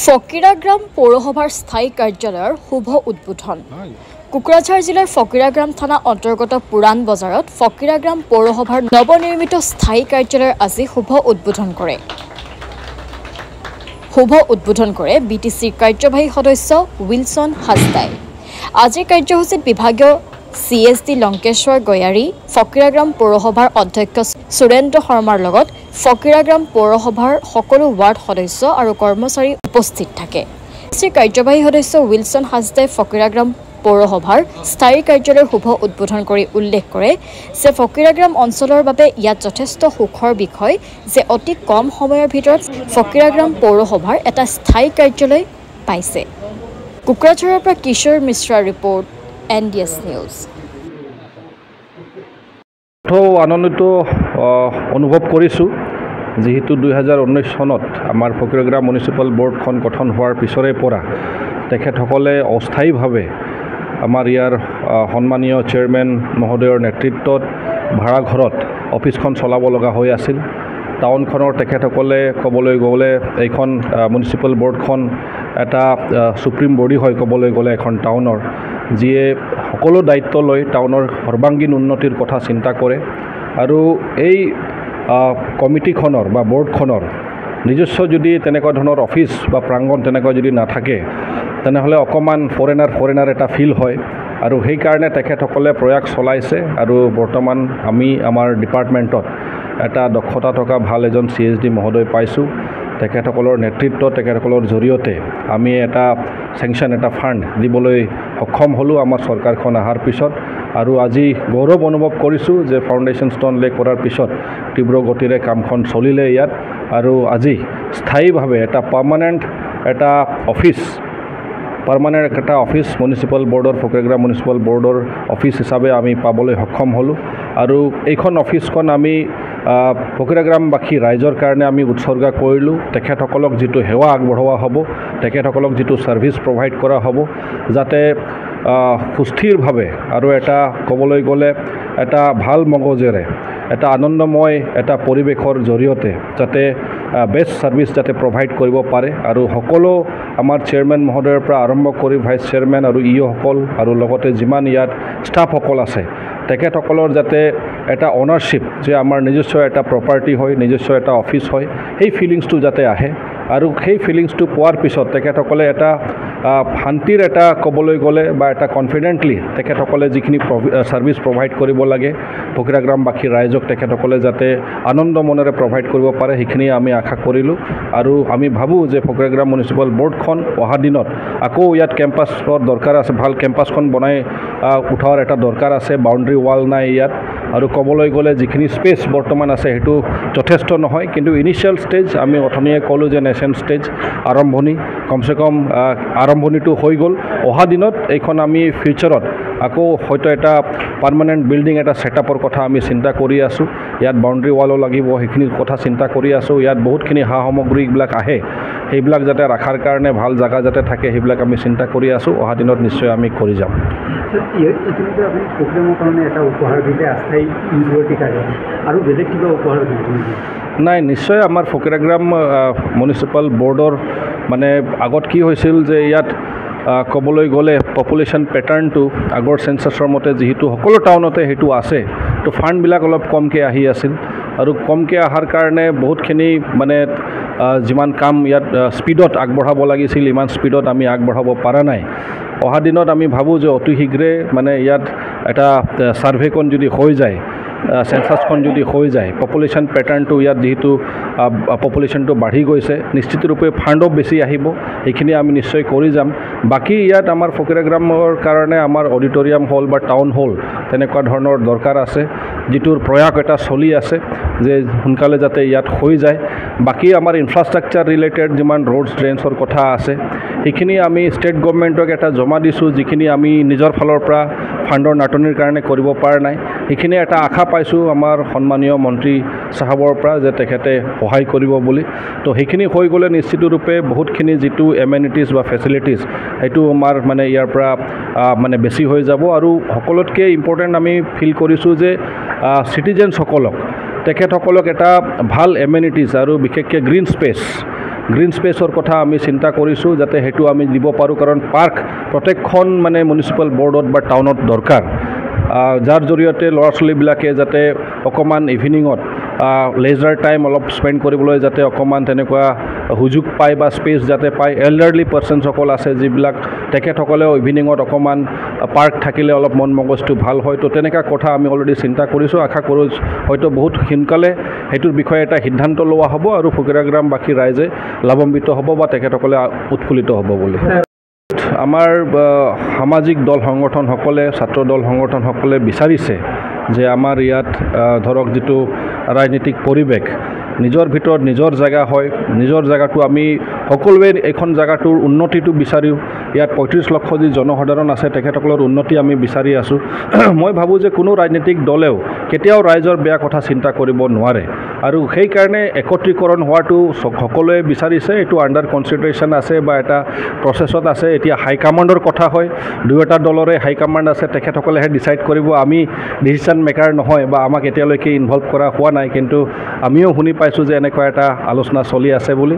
ফকিৰাগ্ৰাম পৌৰসভাৰ স্থায়ী কাৰ্যালয়ৰ শুভ উদ্বোধন। কোকৰাঝাৰ জিলাৰ ফকিৰাগ্ৰাম থানা অন্তৰ্গত পুৰাণ বজাৰত ফকিৰাগ্ৰাম পৌৰসভাৰ নৱনিৰ্মিত স্থায়ী কাৰ্যালয়ৰ আজি শুভ উদ্বোধন কৰে বিটিচিৰ কাৰ্যবাহী সদস্য উইলছন হাজদাই। আজিৰ কাৰ্যসূচীত বিভাগীয় CSD লংকেশ্বৰ গয়াৰী, ফকিৰাগ্ৰাম পৌৰসভাৰ অধ্যক্ষ সুৰেন্দ্ৰ শৰ্মাৰ লগত ফকিৰাগ্ৰাম পৌৰসভাৰ সকলো ৱাৰ্ড সদস্য আৰু কৰ্মচাৰী উপস্থিত থাকে। কাৰ্যবাহী সদস্য উইলছন হাজদাই ফকিৰাগ্ৰাম পৌৰসভাৰ স্থায়ী কাৰ্যালয়ৰ শুভ উদ্বোধন কৰি উল্লেখ কৰে যে ফকিৰাগ্ৰাম অঞ্চলৰ বাবে ইয়াত যথেষ্ট সুখৰ বিষয় যে অতি কম সময়ৰ ভিতৰত ফকিৰাগ্ৰাম পৌৰসভাৰ এটা স্থায়ী কাৰ্যালয় পাইছে। কোকৰাঝাৰৰ পৰা কিশোৰ মিশ্ৰাৰ ৰিপৰ্ট, NDS নিউজ। আনন্দিত অনুভৱ কৰিছোঁ যিহেতু 2019 চনত আমাৰ ফকিৰাগ্ৰাম মিউনিচিপাল বৰ্ডখন গঠন হোৱাৰ পিছৰে পৰা তেখেতসকলে অস্থায়ীভাৱে আমাৰ ইয়াৰ সন্মানীয় চেয়াৰমেন মহোদয়ৰ নেতৃত্বত ভাড়াঘৰত অফিচখন চলাব লগা হৈ আছিল। টাউনখনৰ তেখেতসকলে ক'বলৈ গ'লে এইখন মিউনিচিপাল বৰ্ডখন এটা সুপ্ৰিম বডি হয় ক'বলৈ গ'লে এখন টাউনৰ, যিয়ে সকলো দায়িত্ব লৈ টাউনৰ সৰ্বাংগীন উন্নতিৰ কথা চিন্তা কৰে। আৰু এই কমিটিখনৰ বা বৰ্ডখনৰ নিজস্ব যদি তেনেকুৱা ধৰণৰ অফিচ বা প্ৰাংগণ তেনেকুৱা যদি নাথাকে তেনেহ'লে অকণমান ফৰেনাৰ এটা ফিল হয়। আৰু সেইকাৰণে তেখেতসকলে প্ৰয়াস চলাইছে আৰু বৰ্তমান আমি আমাৰ ডিপাৰ্টমেণ্টত এটা দক্ষতা থকা ভাল এজন CSD মহোদয় পাইছোঁ। তেখেতসকলৰ নেতৃত্বত তেখেতসকলৰ জৰিয়তে আমি এটা চেংচন এটা ফাণ্ড দিবলৈ সক্ষম হ'লোঁ আমাৰ চৰকাৰখন অহাৰ পিছত। আৰু আজি গৌৰৱ অনুভৱ কৰিছোঁ যে ফাউণ্ডেশ্যন ষ্টন লে কৰাৰ পিছত তীব্ৰ গতিৰে কামখন চলিলে ইয়াত। আৰু আজি স্থায়ীভাৱে এটা পাৰ্মানেণ্ট এটা অফিচ মিউনিচিপাল বৰ্ডৰ ফকিৰাগ্ৰাম মিউনিচিপাল বৰ্ডৰ অফিচ হিচাপে আমি পাবলৈ সক্ষম হ'লোঁ। আৰু এইখন অফিচখন আমি ফকিৰাগ্ৰামবাসী ৰাইজৰ কাৰণে আমি উৎসৰ্গা কৰিলোঁ। তেখেতসকলক যিটো সেৱা আগবঢ়োৱা হ'ব, তেখেতসকলক যিটো ছাৰ্ভিচ প্ৰভাইড কৰা হ'ব, যাতে সুস্থিৰভাৱে আৰু এটা ক'বলৈ গ'লে এটা ভাল মগজেৰে এটা আনন্দময় এটা পৰিৱেশৰ জৰিয়তে যাতে বেষ্ট ছাৰ্ভিচ যাতে প্ৰভাইড কৰিব পাৰে। আৰু সকলো আমাৰ চেয়াৰমেন মহোদয়ৰ পৰা আৰম্ভ কৰি ভাইচ চেয়াৰমেন আৰু ইঅ'সকল আৰু লগতে যিমান ইয়াত ষ্টাফসকল আছে তেখেতসকলৰ যাতে এটা অনাৰশ্বিপ যে আমাৰ নিজস্ব এটা প্ৰপাৰ্টি হয়, নিজস্ব এটা অফিচ হয়, সেই ফিলিংছটো যাতে আহে। আৰু সেই ফিলিংছটো পোৱাৰ পিছত তেখেতসকলে এটা শান্তিৰ এটা ক'বলৈ গ'লে বা এটা কনফিডেণ্টলি তেখেতসকলে যিখিনি ছাৰ্ভিচ প্ৰভাইড কৰিব লাগে ফকিৰাগ্ৰামবাসী ৰাইজক তেখেতসকলে যাতে আনন্দ মনেৰে প্ৰভাইড কৰিব পাৰে, সেইখিনি আমি আশা কৰিলোঁ। আৰু আমি ভাবোঁ যে ফকিৰাগ্ৰাম মিউনিচিপাল বৰ্ডখন অহা দিনত আকৌ ইয়াত কেম্পাছৰ দৰকাৰ আছে, ভাল কেম্পাছখন বনাই উঠাৰ এটা দৰকাৰ আছে। বাউণ্ডেৰী ৱাল নাই ইয়াত। আৰু ক'বলৈ গ'লে যিখিনি স্পেচ বৰ্তমান আছে সেইটো যথেষ্ট নহয়, কিন্তু ইনিচিয়েল ষ্টেজ আমি অথনিয়ে ক'লোঁ যে নেশ্যন ষ্টেজ আৰম্ভণি কমচে কম আৰম্ভণিটো হৈ গ'ল। অহা দিনত এইখন আমি ফিউচাৰত আকৌ হয়তো এটা পাৰ্মানেণ্ট বিল্ডিং এটা ছেটআপৰ কথা আমি চিন্তা কৰি আছোঁ। ইয়াত বাউণ্ডেৰী ৱালো লাগিব, সেইখিনিৰ কথা চিন্তা কৰি আছোঁ। ইয়াত বহুতখিনি সা সামগ্ৰীবিলাক আহে, সেইবিলাক যাতে ৰখাৰ কাৰণে ভাল জেগা যাতে থাকে সেইবিলাক আমি চিন্তা কৰি আছোঁ। অহা দিনত নিশ্চয় আমি কৰি যাম। ইতিমধ্যে আপুনি প্ৰগ্ৰামৰ কাৰণে এটা উপহাৰ দিলে আস্থায়ী ইউনিভাৰ্চিটি কাৰ্যালয়, আৰু বেলেগ কিবা উপহাৰ দিব? নাই, নিশ্চয় আমাৰ ফকিৰাগ্ৰাম মিউনিচিপাল বৰ্ডৰ মানে আগত কি হৈছিল যে ইয়াত ক'বলৈ গ'লে পপুলেশ্যন পেটাৰ্ণটো আগৰ চেঞ্চাছৰ মতে যিহেতু সকলো টাউনতে সেইটো আছে, তো ফাণ্ডবিলাক অলপ কমকৈ আহি আছিল। আৰু কমকৈ অহাৰ কাৰণে বহুতখিনি মানে যিমান কাম ইয়াত স্পীডত আগবঢ়াব লাগিছিল ইমান স্পীডত আমি আগবঢ়াব পৰা নাই। অহা দিনত আমি ভাবোঁ যে অতি শীঘ্ৰে মানে ইয়াত এটা ছাৰ্ভেখন যদি হৈ যায়, চেঞ্চাছখন যদি হৈ যায়, পপুলেশ্যন পেটাৰ্ণটো ইয়াত যিহেতু পপুলেশ্যনটো বাঢ়ি গৈছে, নিশ্চিতৰূপে ফাণ্ডো বেছি আহিব, সেইখিনি আমি নিশ্চয় কৰি যাম। বাকী ইয়াত আমাৰ ফকিৰাগ্ৰামৰ কাৰণে আমাৰ অডিটৰিয়াম হল বা টাউন হল তেনেকুৱা ধৰণৰ দৰকাৰ আছে, যিটোৰ প্ৰয়াস এটা চলি আছে যে সোনকালে যাতে ইয়াত হৈ যায়। বাকী আমাৰ ইনফ্ৰাষ্ট্ৰাকচাৰ ৰিলেটেড যিমান ৰোডছ ড্ৰেইনছৰ কথা আছে সেইখিনি আমি ষ্টেট গভৰ্ণমেণ্টক এটা জমা দিছোঁ, যিখিনি আমি নিজৰ ফালৰ পৰা ফাণ্ডৰ নাটনিৰ কাৰণে কৰিব পৰা নাই। সেইখিনি এটা আশা পাইছোঁ আমাৰ সন্মানীয় মন্ত্ৰী চাহাবৰ পৰা যে তেখেতে সহায় কৰিব বুলি। তো সেইখিনি হৈ গ'লে নিশ্চিতৰূপে বহুতখিনি যিটো এমেনিটিজ বা ফেচিলিটিজ সেইটো আমাৰ মানে ইয়াৰ পৰা মানে বেছি হৈ যাব। আৰু সকলোতকৈ ইম্পৰ্টেণ্ট আমি ফিল কৰিছোঁ যে চিটিজেনসকলক তেখেতসকলক এটা ভাল এমেনিটিজ আৰু বিশেষকৈ গ্ৰীণ স্পেচ গ্ৰীণ স্পেচৰ কথা আমি চিন্তা কৰিছোঁ যাতে সেইটো আমি দিব পাৰোঁ, কাৰণ পাৰ্ক প্ৰত্যেকখন মানে মিউনিচিপেল বৰ্ডত বা টাউনত দৰকাৰ, যাৰ জৰিয়তে ল'ৰা ছোৱালীবিলাকে যাতে অকণমান ইভিনিঙত লেজাৰ টাইম অলপ স্পেণ্ড কৰিবলৈ যাতে অকণমান তেনেকুৱা সুযোগ পায় বা স্পেচ যাতে পায়। এল্ডাৰলি পাৰ্চনসকল আছে যিবিলাক, তেখেতসকলেও ইভিনিঙত অকণমান পাৰ্ক থাকিলে অলপ মন মগজটো ভাল হয়। তো তেনেকুৱা কথা আমি অলৰেডি চিন্তা কৰিছোঁ। আশা কৰোঁ হয়তো বহুত সোনকালে সেইটোৰ বিষয়ে এটা সিদ্ধান্ত লোৱা হ'ব আৰু ফকিৰাগ্ৰামবাসী ৰাইজে লাভান্বিত হ'ব বা তেখেতসকলে উৎফুল্লিত হ'ব বুলি। আমাৰ সামাজিক দল সংগঠনসকলে, ছাত্ৰ দল সংগঠনসকলে বিচাৰিছে যে আমাৰ ইয়াত ধৰক যিটো ৰাজনীতিক পৰিৱেশ, নিজৰ ভিতৰত নিজৰ জেগা হয়, নিজৰ জেগাটো আমি সকলোৱে এইখন জেগাটোৰ উন্নতিটো বিচাৰোঁ। ইয়াত 35 লক্ষ যি জনসাধাৰণ আছে তেখেতসকলৰ উন্নতি আমি বিচাৰি আছোঁ। মই ভাবোঁ যে কোনো ৰাজনীতিক দলেও কেতিয়াও ৰাইজৰ বেয়া কথা চিন্তা কৰিব নোৱাৰে, আৰু সেইকাৰণে একত্ৰীকৰণ হোৱাটো সকলোৱে বিচাৰিছে। এইটো আণ্ডাৰ কনচিডাৰেশ্যন আছে বা এটা প্ৰচেছত আছে। এতিয়া হাইকামাণ্ডৰ কথা হয়, দুয়োটা দলৰে হাইকামাণ্ড আছে, তেখেতসকলেহে ডিচাইড কৰিব। আমি ডিচিশ্যন মেকাৰ নহয় বা আমাক এতিয়ালৈকে ইনভলভ কৰা হোৱা নাই, কিন্তু আমিও শুনি পাইছোঁ যে এনেকুৱা এটা আলোচনা চলি আছে বুলি।